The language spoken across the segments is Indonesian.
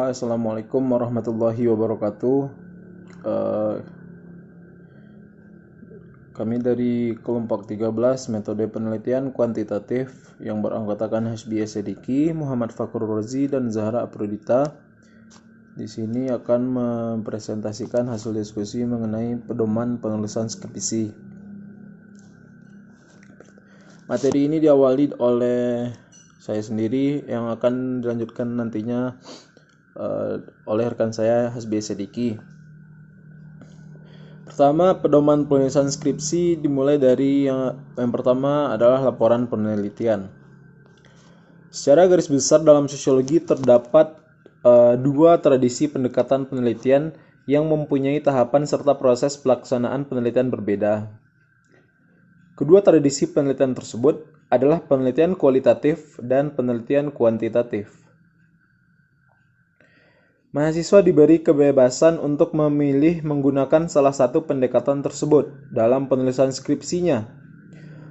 Assalamualaikum warahmatullahi wabarakatuh. Eh, Kami dari kelompok 13 metode penelitian kuantitatif yang beranggotakan Hasbi Sediki, Muhammad Fakrul Razi, dan Zahra Aprudita. Di sini akan mempresentasikan hasil diskusi mengenai pedoman penulisan skripsi. Materi ini diawali oleh saya sendiri yang akan dilanjutkan nantinya oleh rekan saya Hasbi Sediki. Pertama, pedoman penulisan skripsi dimulai dari yang pertama adalah laporan penelitian. Secara garis besar dalam sosiologi terdapat dua tradisi pendekatan penelitian yang mempunyai tahapan serta proses pelaksanaan penelitian berbeda. Kedua tradisi penelitian tersebut adalah penelitian kualitatif dan penelitian kuantitatif. Mahasiswa diberi kebebasan untuk memilih menggunakan salah satu pendekatan tersebut dalam penulisan skripsinya.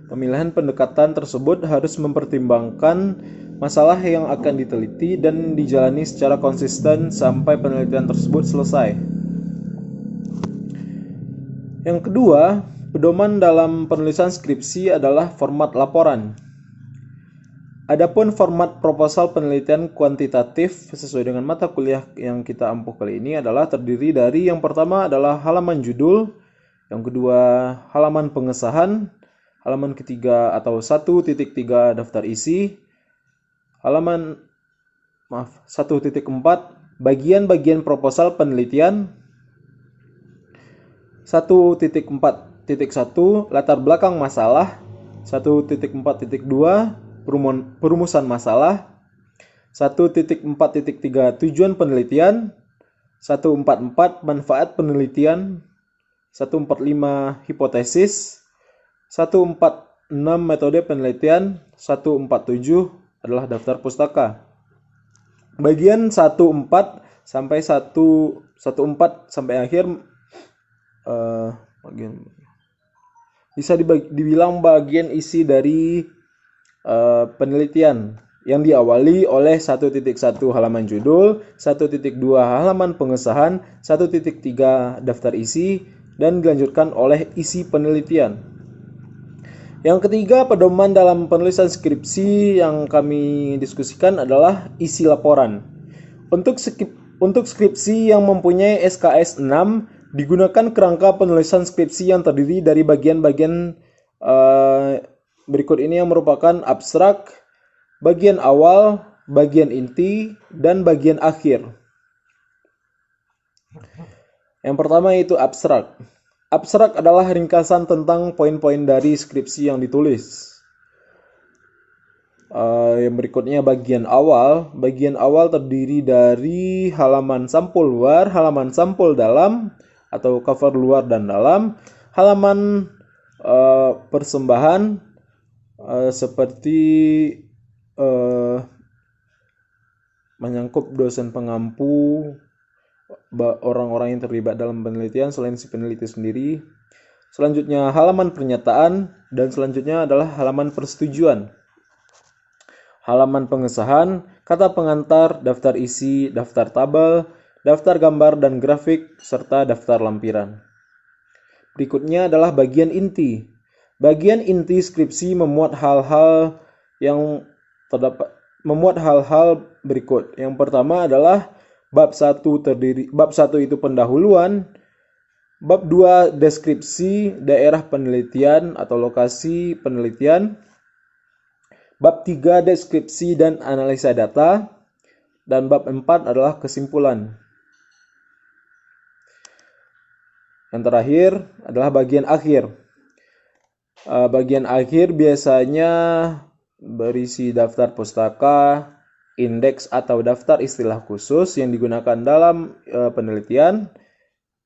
Pemilihan pendekatan tersebut harus mempertimbangkan masalah yang akan diteliti dan dijalani secara konsisten sampai penelitian tersebut selesai. Yang kedua, pedoman dalam penulisan skripsi adalah format laporan. Adapun format proposal penelitian kuantitatif sesuai dengan mata kuliah yang kita ampuh kali ini adalah terdiri dari yang pertama adalah halaman judul, yang kedua halaman pengesahan, halaman ketiga atau 1.3 daftar isi, halaman 1.4 bagian-bagian proposal penelitian, 1.4.1 latar belakang masalah, 1.4.2 perumusan masalah, 1.4.3 tujuan penelitian, 1.4.4 manfaat penelitian, 1.4.5 hipotesis, 1.4.6 metode penelitian, 1.4.7 adalah daftar pustaka. Bagian 1.4 sampai 1.4 sampai akhir bisa dibilang bagian isi dari penelitian yang diawali oleh 1.1 halaman judul, 1.2 halaman pengesahan, 1.3 daftar isi, dan dilanjutkan oleh isi penelitian. Yang ketiga, pedoman dalam penulisan skripsi yang kami diskusikan adalah isi laporan. Untuk skripsi yang mempunyai SKS 6, digunakan kerangka penulisan skripsi yang terdiri dari bagian-bagian berikut ini yang merupakan abstrak, bagian awal, bagian inti, dan bagian akhir. Yang pertama yaitu abstrak. Abstrak adalah ringkasan tentang poin-poin dari skripsi yang ditulis. Yang berikutnya bagian awal. Bagian awal terdiri dari halaman sampul luar, halaman sampul dalam atau cover luar dan dalam, halaman persembahan, seperti menyangkut dosen pengampu, orang-orang yang terlibat dalam penelitian selain si peneliti sendiri. Selanjutnya halaman pernyataan, dan selanjutnya adalah halaman persetujuan. Halaman pengesahan, kata pengantar, daftar isi, daftar tabel, daftar gambar dan grafik, serta daftar lampiran. Berikutnya adalah bagian inti. Bagian inti skripsi memuat hal-hal berikut. Yang pertama adalah bab 1 itu pendahuluan, bab 2 deskripsi daerah penelitian atau lokasi penelitian, bab 3 deskripsi dan analisa data, dan bab 4 adalah kesimpulan. Yang terakhir adalah bagian akhir. Bagian akhir biasanya berisi daftar pustaka, indeks atau daftar istilah khusus yang digunakan dalam penelitian,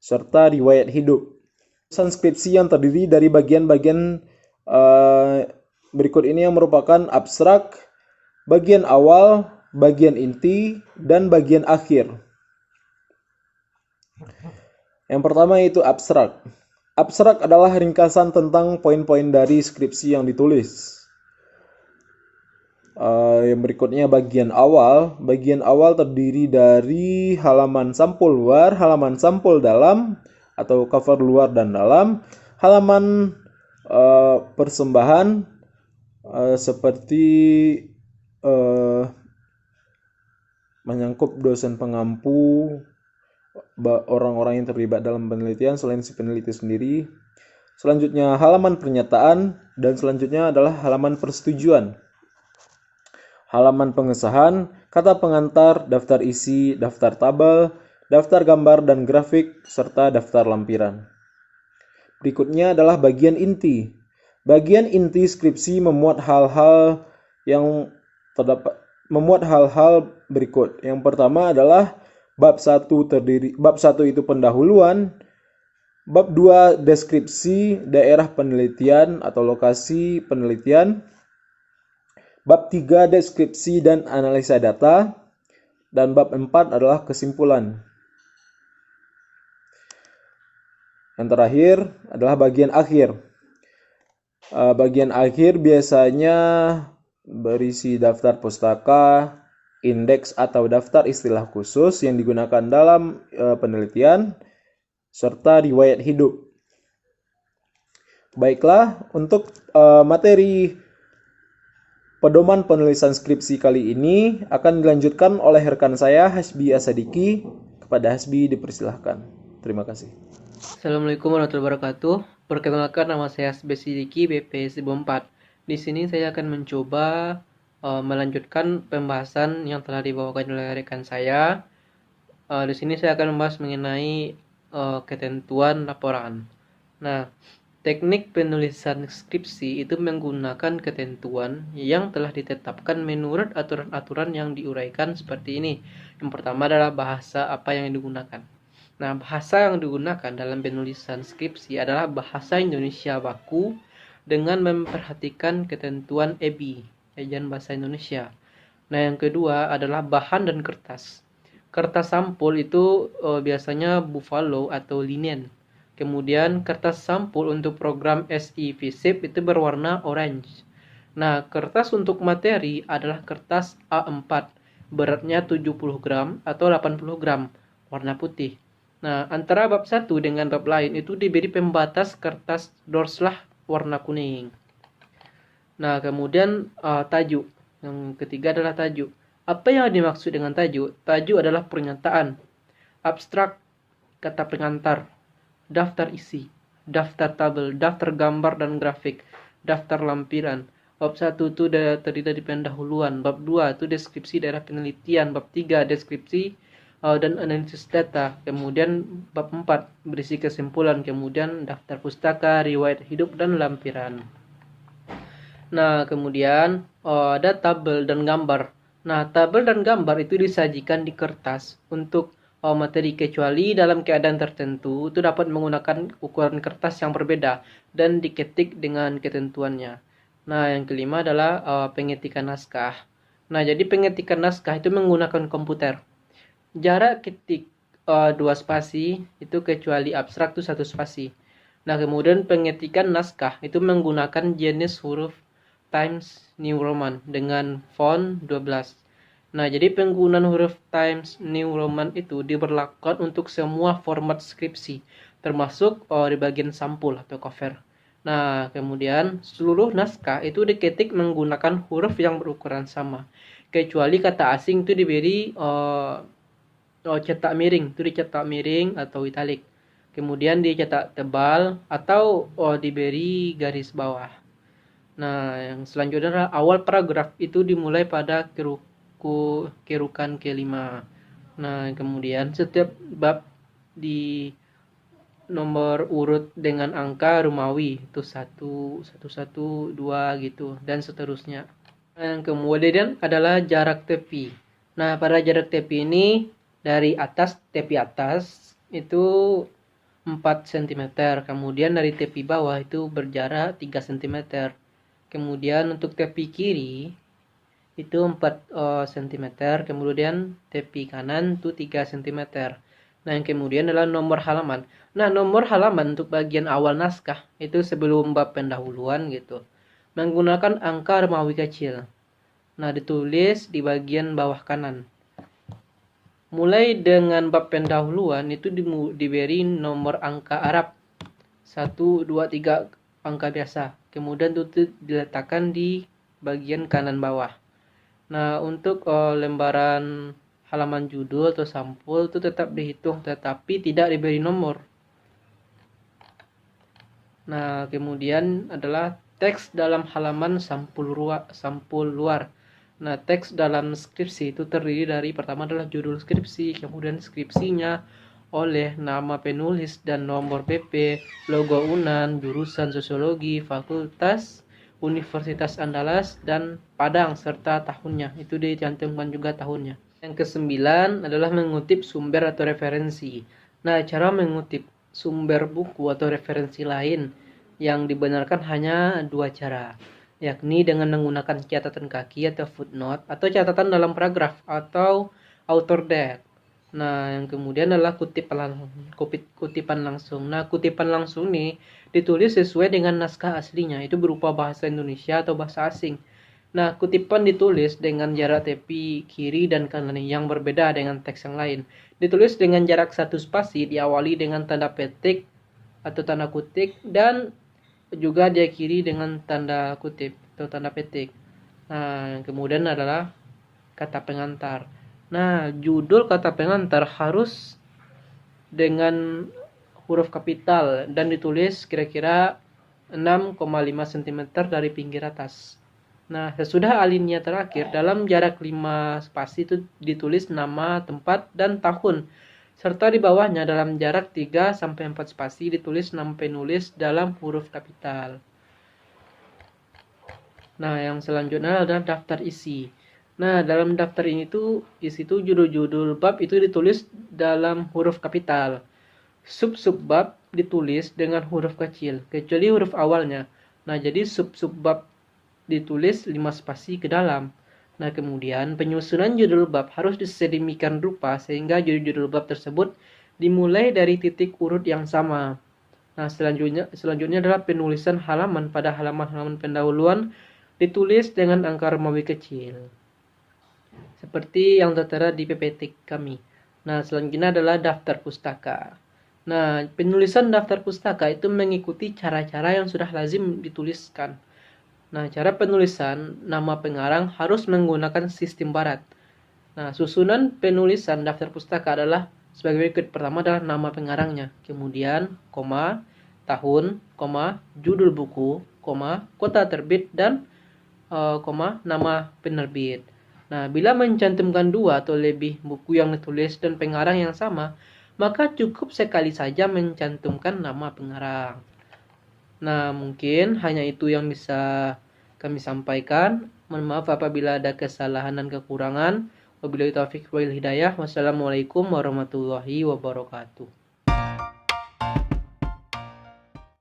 serta riwayat hidup. Skripsi yang terdiri dari bagian-bagian berikut ini yang merupakan abstrak, bagian awal, bagian inti, dan bagian akhir. Yang pertama yaitu abstrak. Abstrak adalah ringkasan tentang poin-poin dari skripsi yang ditulis. Yang berikutnya bagian awal. Bagian awal terdiri dari halaman sampul luar, halaman sampul dalam atau cover luar dan dalam, halaman persembahan seperti menyangkut dosen pengampu, orang-orang yang terlibat dalam penelitian selain si peneliti sendiri. Selanjutnya halaman pernyataan, dan selanjutnya adalah halaman persetujuan. Halaman pengesahan, kata pengantar, daftar isi, daftar tabel, daftar gambar dan grafik, serta daftar lampiran. Berikutnya adalah bagian inti. Bagian inti skripsi memuat hal-hal berikut. Yang pertama adalah bab 1 itu pendahuluan, bab 2 deskripsi daerah penelitian atau lokasi penelitian, bab 3 deskripsi dan analisa data, dan bab 4 adalah kesimpulan. Yang terakhir adalah bagian akhir. Bagian akhir biasanya berisi daftar pustaka, indeks atau daftar istilah khusus yang digunakan dalam penelitian, serta riwayat hidup. Baiklah, untuk materi pedoman penulisan skripsi kali ini akan dilanjutkan oleh rekan saya Hasbi Asadiki. Kepada Hasbi dipersilahkan. Terima kasih. Assalamualaikum warahmatullahi wabarakatuh. Perkenalkan, nama saya Hasbi Asadiki, BP 4. Di sini saya akan mencoba melanjutkan pembahasan yang telah dibawakan oleh rekan saya. Di sini saya akan membahas mengenai ketentuan laporan. Nah, teknik penulisan skripsi itu menggunakan ketentuan yang telah ditetapkan menurut aturan-aturan yang diuraikan seperti ini. Yang pertama adalah bahasa apa yang digunakan. Nah, bahasa yang digunakan dalam penulisan skripsi adalah bahasa Indonesia baku dengan memperhatikan ketentuan EBI, Ejaan Bahasa Indonesia. Nah, yang kedua adalah bahan dan kertas. Kertas sampul itu biasanya buffalo atau linen. Kemudian kertas sampul untuk program SI FISIP itu berwarna orange. Nah, kertas untuk materi adalah kertas A4, beratnya 70 gram atau 80 gram, warna putih. Nah, antara bab 1 dengan bab lain itu diberi pembatas kertas dorslah warna kuning. Nah, kemudian tajuk. Yang ketiga adalah tajuk. Apa yang dimaksud dengan tajuk? Tajuk adalah pernyataan, abstrak, kata pengantar, daftar isi, daftar tabel, daftar gambar dan grafik, daftar lampiran. Bab 1 itu terdiri dari pendahuluan, bab 2 itu deskripsi daerah penelitian, bab 3 deskripsi dan analisis data, kemudian bab 4 berisi kesimpulan, kemudian daftar pustaka, riwayat hidup dan lampiran. Nah, kemudian ada tabel dan gambar. Nah, tabel dan gambar itu disajikan di kertas untuk materi, kecuali dalam keadaan tertentu itu dapat menggunakan ukuran kertas yang berbeda dan diketik dengan ketentuannya. Nah, yang kelima adalah pengetikan naskah. Nah, jadi pengetikan naskah itu menggunakan komputer. Jarak ketik 2 spasi itu kecuali abstrak itu 1 spasi. Nah, kemudian pengetikan naskah itu menggunakan jenis huruf Times New Roman dengan font 12. Nah, jadi penggunaan huruf Times New Roman itu diberlakukan untuk semua format skripsi, termasuk di bagian sampul atau cover. Nah, kemudian seluruh naskah itu diketik menggunakan huruf yang berukuran sama, kecuali kata asing itu diberi cetak miring, itu dicetak miring atau italik. Kemudian dicetak tebal atau diberi garis bawah. Nah, yang selanjutnya adalah awal paragraf itu dimulai pada kerukan kelima. Nah, kemudian setiap bab di nomor urut dengan angka Romawi itu 1, 1, 1, 2 gitu dan seterusnya. Yang kemudian adalah jarak tepi. Nah, pada jarak tepi ini dari atas, tepi atas itu 4 cm. Kemudian dari tepi bawah itu berjarak 3 cm. Kemudian untuk tepi kiri itu 4 cm. Kemudian tepi kanan itu 3 cm. Nah, yang kemudian adalah nomor halaman. Nah, nomor halaman untuk bagian awal naskah itu sebelum bab pendahuluan gitu, menggunakan angka Romawi kecil. Nah, ditulis di bagian bawah kanan. Mulai dengan bab pendahuluan itu diberi nomor angka Arab 1, 2, 3 angka biasa. Kemudian itu diletakkan di bagian kanan bawah. Nah, untuk lembaran halaman judul atau sampul itu tetap dihitung tetapi tidak diberi nomor. Nah, kemudian adalah teks dalam halaman sampul luar. Nah, teks dalam skripsi itu terdiri dari pertama adalah judul skripsi, kemudian skripsinya oleh nama penulis dan nomor PP, logo UNAN, jurusan sosiologi, fakultas, Universitas Andalas, dan Padang, serta tahunnya. Itu dicantumkan juga tahunnya. Yang kesembilan adalah mengutip sumber atau referensi. Nah, cara mengutip sumber buku atau referensi lain yang dibenarkan hanya dua cara, yakni dengan menggunakan catatan kaki atau footnote atau catatan dalam paragraf atau author date. Nah, yang kemudian adalah kutipan langsung. Nah, kutipan langsung ini ditulis sesuai dengan naskah aslinya, itu berupa bahasa Indonesia atau bahasa asing. Nah, kutipan ditulis dengan jarak tepi kiri dan kanan yang berbeda dengan teks yang lain. Ditulis dengan jarak 1 spasi, diawali dengan tanda petik atau tanda kutip, dan juga diakhiri dengan tanda kutip atau tanda petik. Nah, yang kemudian adalah kata pengantar. Nah, judul kata pengantar harus dengan huruf kapital dan ditulis kira-kira 6,5 cm dari pinggir atas. Nah, sesudah alinea terakhir, dalam jarak 5 spasi itu ditulis nama, tempat, dan tahun. Serta di bawahnya dalam jarak 3-4 spasi ditulis nama penulis dalam huruf kapital. Nah, yang selanjutnya adalah daftar isi. Nah, dalam daftar ini tuh isi tuh judul-judul bab itu ditulis dalam huruf kapital. Sub-sub bab ditulis dengan huruf kecil, kecuali huruf awalnya. Nah, jadi sub-sub bab ditulis 5 spasi ke dalam. Nah, kemudian penyusunan judul bab harus disedemikian rupa sehingga judul-judul bab tersebut dimulai dari titik urut yang sama. Nah, selanjutnya adalah penulisan halaman pada halaman-halaman pendahuluan ditulis dengan angka Romawi kecil. Seperti yang tertera di PPT kami. Nah, selanjutnya adalah daftar pustaka. Nah, penulisan daftar pustaka itu mengikuti cara-cara yang sudah lazim dituliskan. Nah, cara penulisan nama pengarang harus menggunakan sistem barat. Nah, susunan penulisan daftar pustaka adalah sebagai berikut. Pertama adalah nama pengarangnya, kemudian koma, tahun, koma, judul buku, koma, kota terbit, dan koma, nama penerbit. Nah, bila mencantumkan 2 atau lebih buku yang ditulis dan pengarang yang sama, maka cukup sekali saja mencantumkan nama pengarang. Nah, mungkin hanya itu yang bisa kami sampaikan. Mohon maaf apabila ada kesalahan dan kekurangan. Wabillahi taufiq wal hidayah. Wassalamualaikum warahmatullahi wabarakatuh.